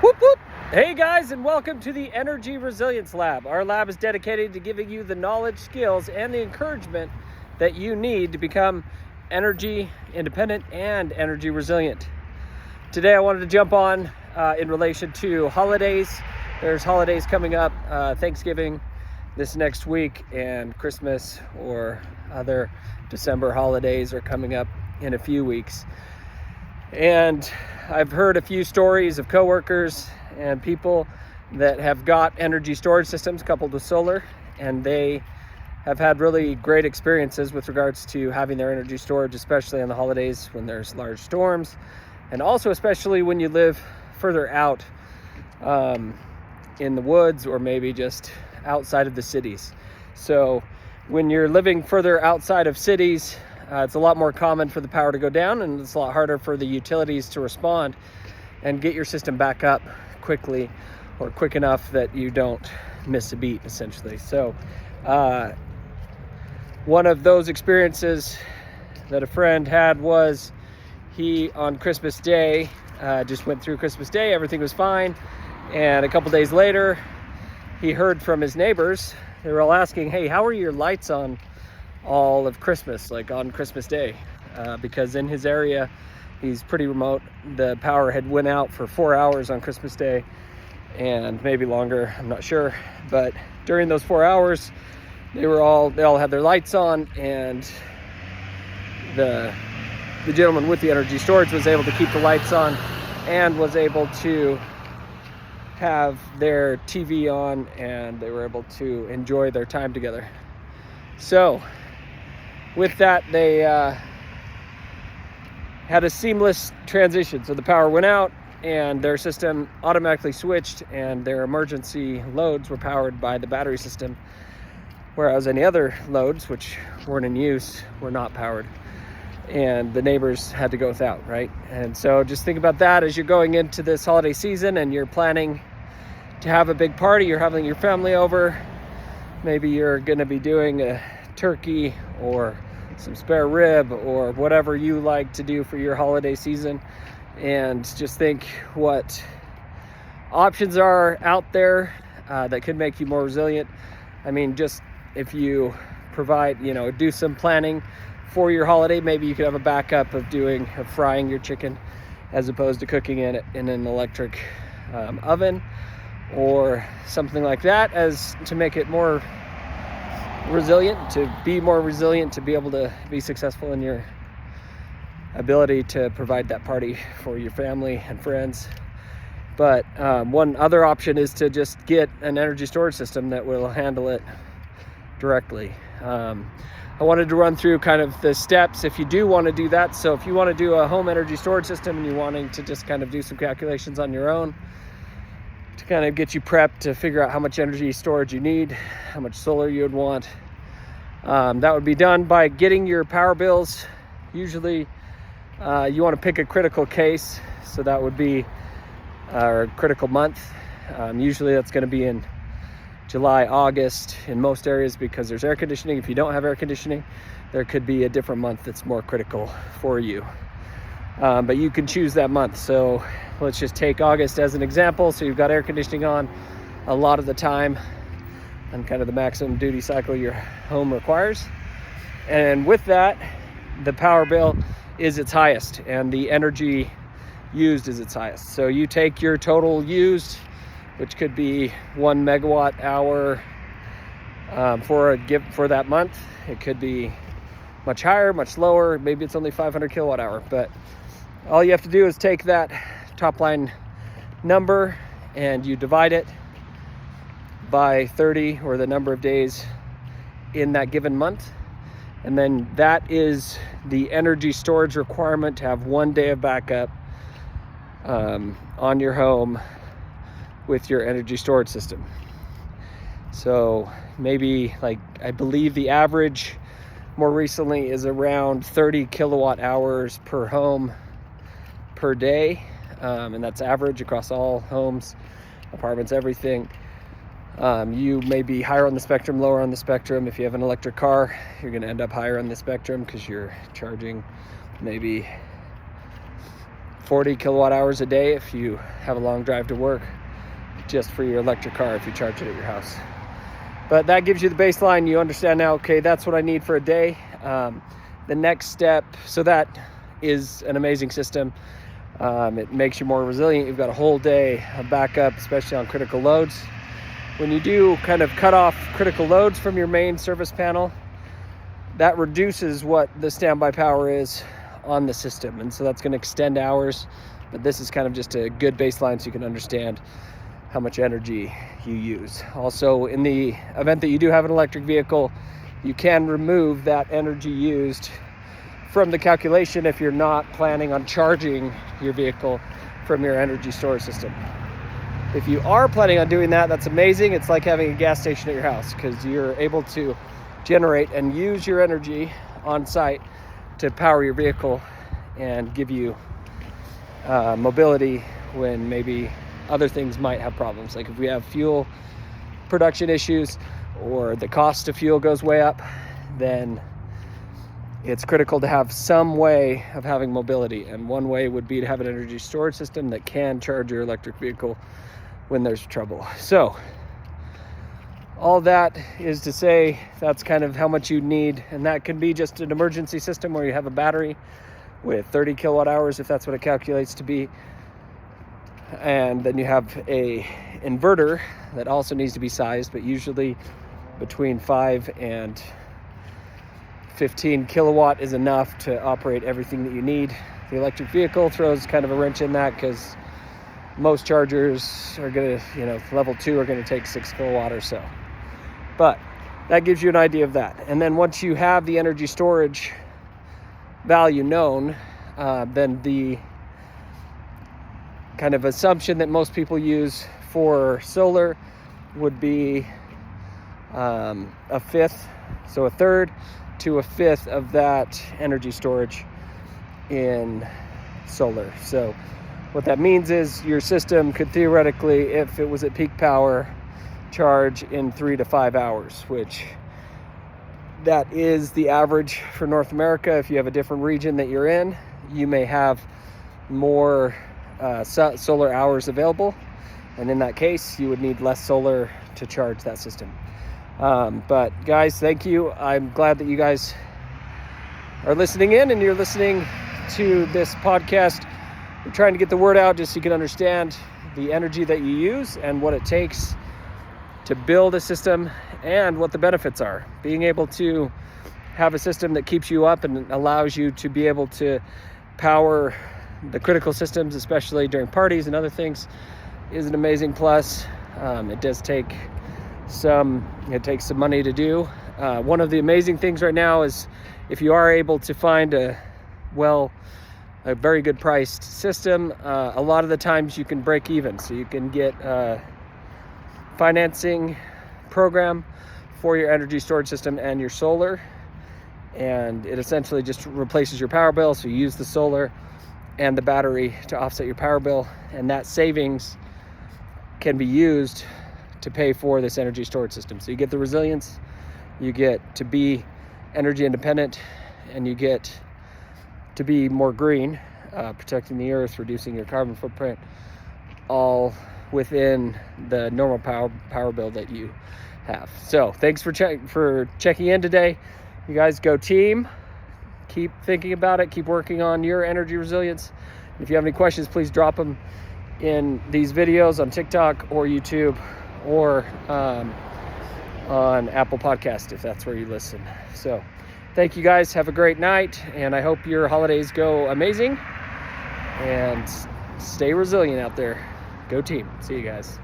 Whoop whoop! Hey guys, and welcome to the Energy Resilience Lab. Our lab is dedicated to giving you the knowledge, skills, and the encouragement that you need to become energy independent and energy resilient. Today I wanted to jump on in relation to holidays. There's holidays coming up, Thanksgiving this next week, and Christmas or other December holidays are coming up in a few weeks. And I've heard a few stories of coworkers and people that have got energy storage systems coupled with solar, and they have had really great experiences with regards to having their energy storage, especially on the holidays when there's large storms, and also especially when you live further out in the woods or maybe just outside of the cities. So when you're living further outside of cities, it's a lot more common for the power to go down, and it's a lot harder for the utilities to respond and get your system back up quickly, or quick enough that you don't miss a beat, essentially. So one of those experiences that a friend had was he, on Christmas Day, just went through Christmas Day, everything was fine, and a couple days later he heard from his neighbors. They were all asking, hey, how are your lights on all of Christmas, like on Christmas Day? Because in his area, he's pretty remote, the power had went out for 4 hours on Christmas Day, and maybe longer, I'm not sure. But during those 4 hours, they all had their lights on, and the gentleman with the energy storage was able to keep the lights on and was able to have their TV on, and they were able to enjoy their time together. So with that, they had a seamless transition. So the power went out and their system automatically switched, and their emergency loads were powered by the battery system, whereas any other loads which weren't in use were not powered, and the neighbors had to go without, right? And so just think about that as you're going into this holiday season and you're planning to have a big party. You're having your family over. Maybe you're going to be doing a turkey or some spare rib or whatever you like to do for your holiday season, and just think what options are out there that could make you more resilient. I mean, just if you provide, do some planning for your holiday, maybe you could have a backup of frying your chicken as opposed to cooking it in an electric oven or something like that, as to make it more resilient, to be more resilient, to be able to be successful in your ability to provide that party for your family and friends. But one other option is to just get an energy storage system that will handle it directly. I wanted to run through kind of the steps if you do want to do that. So if you want to do a home energy storage system and you're wanting to just kind of do some calculations on your own to kind of get you prepped to figure out how much energy storage you need, how much solar you would want, that would be done by getting your power bills. Usually you want to pick a critical case, so that would be a critical month. Usually that's going to be in July, August in most areas, because there's air conditioning. If you don't have air conditioning, there could be a different month that's more critical for you. But you can choose that month. So let's just take August as an example. So you've got air conditioning on a lot of the time and kind of the maximum duty cycle your home requires. And with that, the power bill is its highest and the energy used is its highest. So you take your total used, which could be 1 megawatt hour for that month. It could be much higher, much lower. Maybe it's only 500 kilowatt hour, but all you have to do is take that top line number and you divide it by 30, or the number of days in that given month. And then that is the energy storage requirement to have 1 day of backup on your home with your energy storage system. So maybe, like, I believe the average more recently is around 30 kilowatt hours per home per day, and that's average across all homes, apartments, everything. You may be higher on the spectrum, lower on the spectrum. If you have an electric car, you're going to end up higher on the spectrum because you're charging maybe 40 kilowatt hours a day if you have a long drive to work, just for your electric car if you charge it at your house. But that gives you the baseline. You understand now, okay, that's what I need for a day. The next step, so that is an amazing system. It makes you more resilient. You've got a whole day of backup, especially on critical loads. When you do kind of cut off critical loads from your main service panel, that reduces what the standby power is on the system. And so that's going to extend hours. But this is kind of just a good baseline so you can understand how much energy you use. Also, in the event that you do have an electric vehicle, you can remove that energy used from the calculation if you're not planning on charging your vehicle from your energy storage system. If you are planning on doing that, that's amazing. It's like having a gas station at your house, because you're able to generate and use your energy on site to power your vehicle and give you mobility when maybe other things might have problems. Like if we have fuel production issues or the cost of fuel goes way up, then it's critical to have some way of having mobility. And one way would be to have an energy storage system that can charge your electric vehicle when there's trouble. So all that is to say, that's kind of how much you need. And that can be just an emergency system where you have a battery with 30 kilowatt hours, if that's what it calculates to be. And then you have a inverter that also needs to be sized, but usually between 5 and 15 kilowatt is enough to operate everything that you need. The electric vehicle throws kind of a wrench in that, because most chargers are going to, level 2 are going to take 6 kilowatt or so. But that gives you an idea of that. And then once you have the energy storage value known, then the kind of assumption that most people use for solar would be a fifth, so a third to a fifth of that energy storage in solar. So what that means is your system could theoretically, if it was at peak power, charge in 3 to 5 hours, which that is the average for North America. If you have a different region that you're in, you may have more solar hours available, and in that case you would need less solar to charge that system. But guys, thank you. I'm glad that you guys are listening in and you're listening to this podcast. We're trying to get the word out just so you can understand the energy that you use and what it takes to build a system and what the benefits are. Being able to have a system that keeps you up and allows you to be able to power the critical systems, especially during parties and other things, is an amazing plus. It takes some money to do. One of the amazing things right now is if you are able to find a very good priced system, a lot of the times you can break even. So you can get a financing program for your energy storage system and your solar, and it essentially just replaces your power bill. So you use the solar and the battery to offset your power bill, and that savings can be used to pay for this energy storage system. So you get the resilience, you get to be energy independent, and you get to be more green, protecting the earth, reducing your carbon footprint, all within the normal power bill that you have. So thanks for checking in today. You guys go team. Keep thinking about it. Keep working on your energy resilience. If you have any questions, please drop them in these videos on TikTok or YouTube, or on Apple Podcast, if that's where you listen. So thank you guys. Have a great night, and I hope your holidays go amazing, and stay resilient out there. Go team. See you guys.